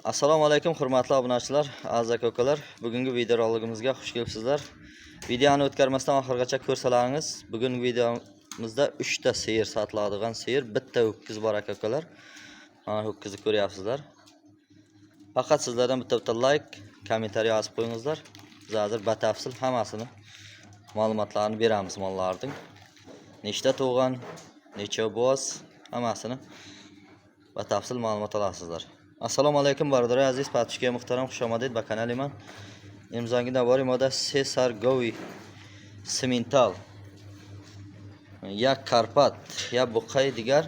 Assalomu alaykum hurmatli obunachilar, aziz aka-ukalar. Bugungi video roligimizga xush kelibsizlar. Videoni o'tkazmasdan oxirigacha ko'rsalaringiz. Bugungi videomizda 3 ta sigir sotiladigan sigir, bitta ho'kiz bor aka-ukalar. Mana ho'kizni ko'ryapsizlar. Faqat sizlardan bitta like, kommentariy yozib qo'yingizlar. Biz hozir batafsil hammasini ma'lumotlarni beramiz mollarning. Nechta tug'an, necha bo'z, hammasini batafsil ma'lumot olasizlar. Assalomu alaykum barodar aziz, patishga muhtaram xush omaded ba kanali man. Imzongi navori moda Cesar Govi Simental ya Karpat ya buqay digar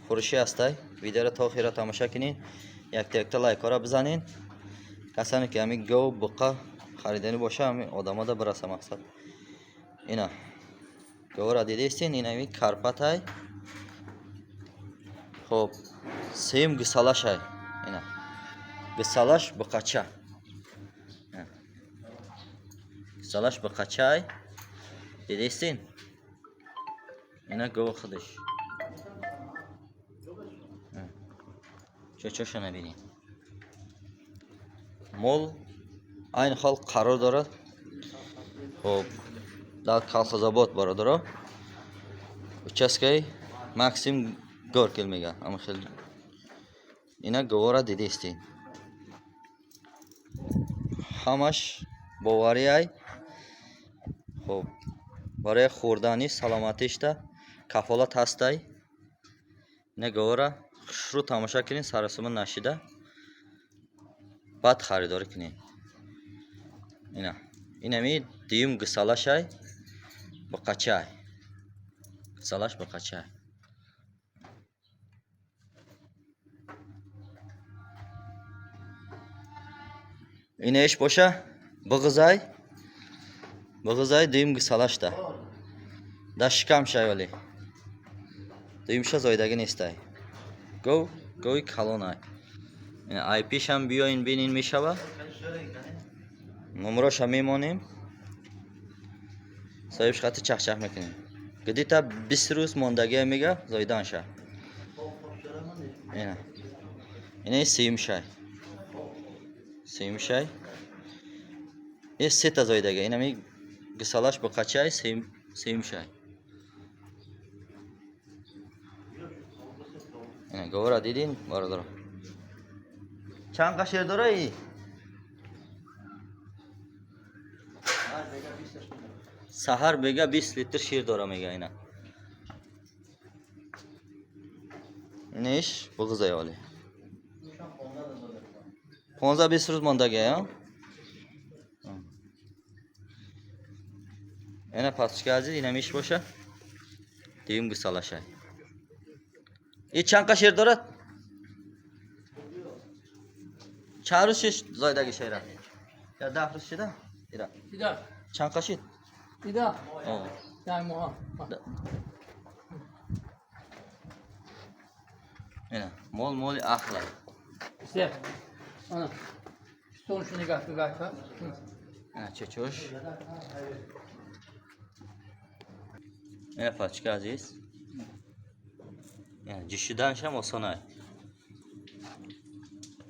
xurushi astay. Videoga ta oxira tomosha qiling. Yakta like ora bizanin. Qasani ki hami gov buqa xaridani boshqa hami odamada birasa maqsad. Ina govora dedestin ina mi Karpatay. Xo'p, Sem gisalashay. Ina gisalash buqacha. Gisalash buqachay. Dedestin. Ina gov xidish. Cho'choshana bering. Mol aynı hal qaror dora. Xo'p, dal Kolxozobod barodaro. Uchastkay Maksim gor kelmagan. Ammo xil ina govora dedestin. Hamash bovariyay. Xo'p, برای خوردنی سلامتیش تا کفالت هستای. نگورا رو تماشا کنین سرسوم نشیده بعد خریداری کنین. اینا می دیم گسالاشای با قچای گسالاش با قچای. اینا ایش باشه بغزای دیم گسالاش تا داشکم شای ولی دیمش زایدگی نیستای. گوی کلونای. آی پیش هم بیاین بینین میشوه. نمرش هم میمونیم. صاحبش خاطر چخ میکنیم. گدی تا 20 روز موندگی میگه زایدان شه. اینه سیم شای. این سه تا زایدگی. اینه می گسالاش با قچای سیم شای. اینه گورا دیدین باردارم. چند قشر داره ای؟ سحر بگه 20 لیتر شیر داره میگه اینا. اینش بغزای والی. 15-20 روز موندگی ها. اینا پاسچه عزیز اینا میش باشه. دیم گسالاشای. این چند قشر داره؟ چند روزش زایدگی شیره؟ یا 10 روز شده؟ دیده. چند قشر؟ دیده. در ماه. اینا مول اخلای. سه. آنا. Sonuçunu nigah kar. چچوش. اینا پاسچه عزیز. یعنی جشیدنش هم آسانه.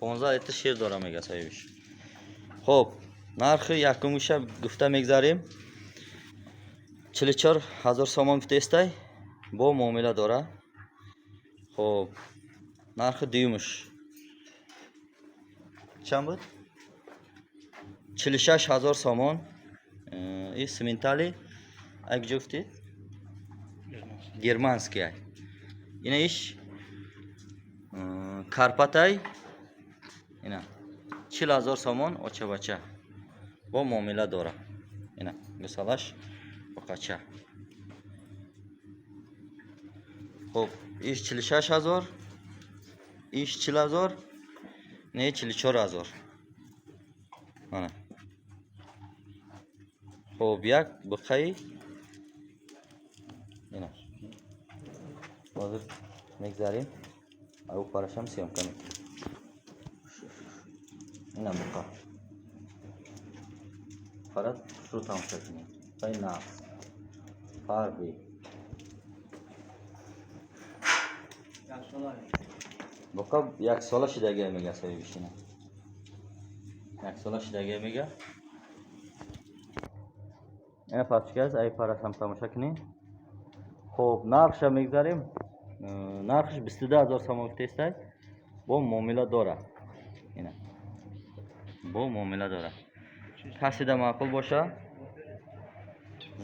15 لیتر شیر داره میگه صاحبش. خب نرخ یکمیش گفته میگذاریم 44,000 سوم گفته استای با معامله داره. خب نرخ دیومش چند بود؟ 46,000 سوم. این سیمنتالی اگه جفتید گرمانسکی ای. اینا ایش Karpatay اینا 40,000 سومون ocha bacha با معامله داره. اینا گسالاش با قچه. خب ایش 46,000 ایش 40,000 نه 44,000. آنه خب یک بخی اینا بازر میگذاریم او پارشم سیم کنیم. اینا بقا فرد رو تماشا کنیم پای نفس فرقی بقا یک ساله شدگی میگه سایی بشینه. Aksola shidagi mega. Ana pastgaz ay para ham tomosha qiling. Xo'p, narxga megzarim. Narxi 20000 so'm testay. Bu muomala dora. Mana. Bu muomala dora. Kasida ma'qul bo'lsa,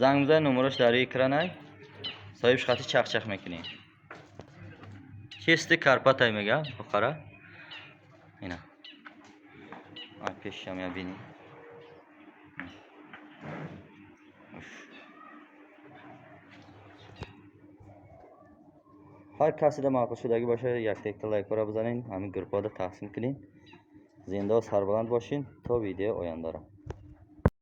zangimizda nomerlar در ekranay. So'yish xati chaqchaq mekining. Chesti Karpatay mega, bu qara. Mana. Ay pesham ya bini. Har kasida ma'qul shudagi boshqa yaktakda like ko'ra bizaning, hamma gruppada taqsim qiling. Zinda sarbaland boshing, to video oyandara.